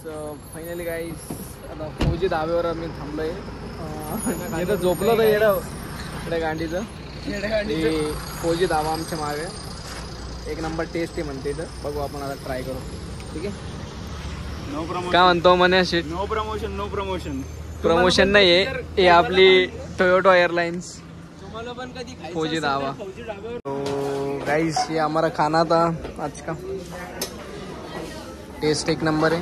Finally guys आता फौजी धाब्यावर आम्ही थांबलोय. इथं झोपलो तर येडं गांडीचं फौजी धाबा आमच्या मागे एक नंबर टेस्ट आहे म्हणते. इथं बघू आपण आता ट्राय करू. ठीक आहे. नो प्रमोशन काय म्हणतो म्हणे no promotion no promotion promotion नाही आहे. हे आपली टोयोटा एयरलाइन्स फौजी धाबा. तो गाइस ये हमारा खाना था आज का. टेस्ट एक नंबर है.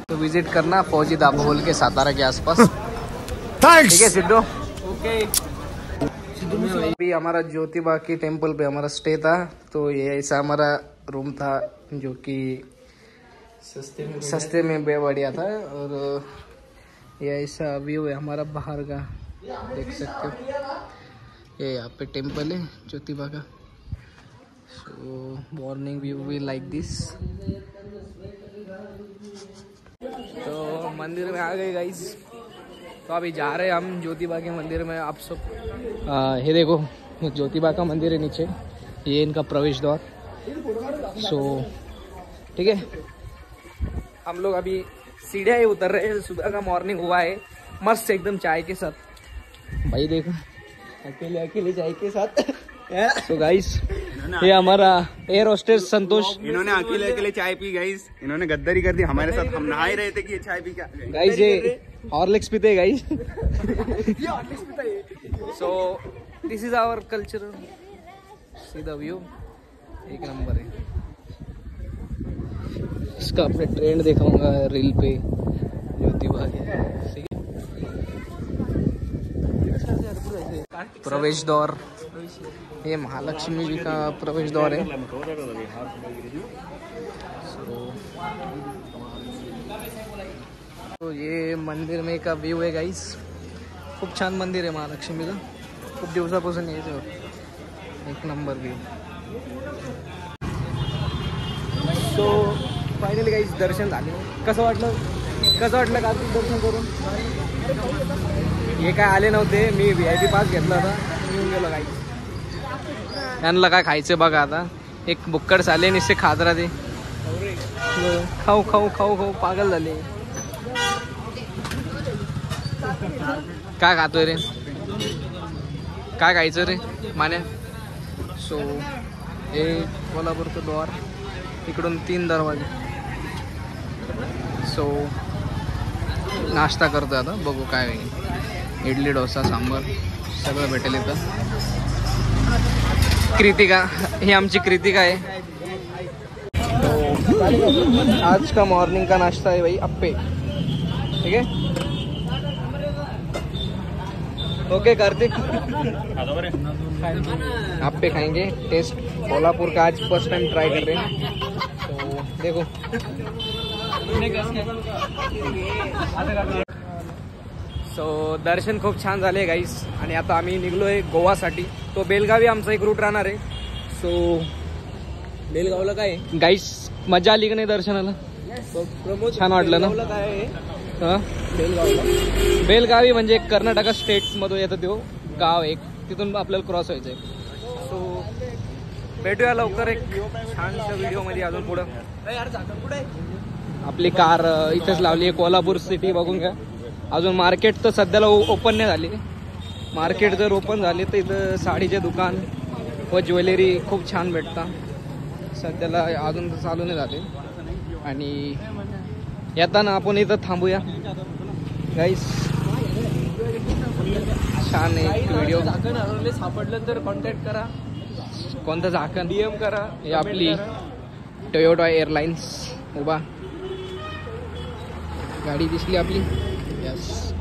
तो विजिट करना फौजी धाबा बोल के सातारा के आसपास. ठीक है सिद्धू. ओके. अभी हमारा ज्योतिबा की टेम्पल पे हमारा स्टे था. तो ये ऐसा हमारा रूम था जो कि सस्ते में बढ़िया था. और ये ऐसा व्यू है हमारा बाहर का, देख सकते हो. ये यहाँ पे टेम्पल है ज्योतिबा का. सो मॉर्निंग व्यू भी लाइक दिस. तो मंदिर में आ गए गाइस. तो अभी जा रहे हैं हम ज्योतिबा के मंदिर में. आप सब ये देखो ज्योतिबा का मंदिर है नीचे. ये इनका प्रवेश द्वार. सो ठीक है. हम लोग अभी सीढ़ियाँ ही उतर रहे हैं. सुबह का मॉर्निंग हुआ है मस्त एकदम चाय के साथ. भाई देखो अकेले अकेले चाय के साथ. सो गाइस ये हमारा एयर होस्टेस संतोष. इन्होंने अकेले अकेले चाय पी गाइस. इन्होंने गद्दारी कर दी हमारे साथ. हम नहा ही रहे थे कि ये चाय पी क्या गाइस. ये हॉर्लिक्स पीते हैं guys. So this is our culture. See the view एक नंबर है. इसका अपने ट्रेंड दिखाऊंगा रील पे ज्योतिबा के. प्रवेश द्वार. ये महालक्ष्मी जी का प्रवेश द्वार है. तो ये मंदिर में का व्यू है गाइस. खूप छान मंदिर आहे महालक्ष्मीचं. खूप दिवसापासून यायचं. एक number view. So finally guys दर्शन झाले. कसं वाटलं का दर्शन करून. हे काय आले नव्हते. मी VIP पास घेतला होता. येऊन गेलो गाइस. त्यांना काय खायचं बघा. आता एक बुक्कड साले निश्चित खात राहते. खाऊ खाऊ खाऊ खाऊ पागल झाले. काय खातोय रे. काय खायचं रे माने. सो हे कोल्हापूरचं द्वार. इकडून 3 दरवाजे. सो नाश्ता करतो आता. बघू काय होईल. इडली डोसा सांबार सगळं भेटेल इथं. कृतिका ही आमची कृतिका आहे. तो आज का मॉर्निंग का नाश्ता है भाई अप्पे. ठीक है. ओके कार्तिक अप्पे खाएंगे. टेस्ट कोल्हापुर का आज फर्स्ट टाइम ट्राई कर रहे हैं. तो देखो सो दर्शन खूप छान झाले गाईस. आणि आता आम्ही निघलोय गोवासाठी. तो बेलगावी आमचा एक रूट राहणार आहे. सो बेलगावला काय गाईस मजा आली का नाही दर्शनाला. छान वाटलं ना. हां बेलगावी म्हणजे कर्नाटका स्टेट मध्ये येतं तो गाव एक. तिथून आपल्याला क्रॉस व्हायचं आहे. सो भेटूया लवकर एक छानशा व्हिडिओमध्ये अजून पुढं. आपली कार इथेच लावली आहे. कोल्हापूर सिटी बघून घ्या. अजून मार्केट तर सध्याला ओपन नाही झाली. मार्केट जर ओपन झाले तर इथं साडीचे दुकान व ज्वेलरी खूप छान भेटतात. सध्याला अजून तर चालू नाही झाले. आणि येताना आपण इथं थांबूया गाईस. छान एक व्हिडिओ. झाकण हरवले सापडलं तर कॉन्टॅक्ट करा. कोणतं झाकण DM करा. हे आपली टोयोटा एअरलाइन्स उभा गाडी दिसली आपली. यस.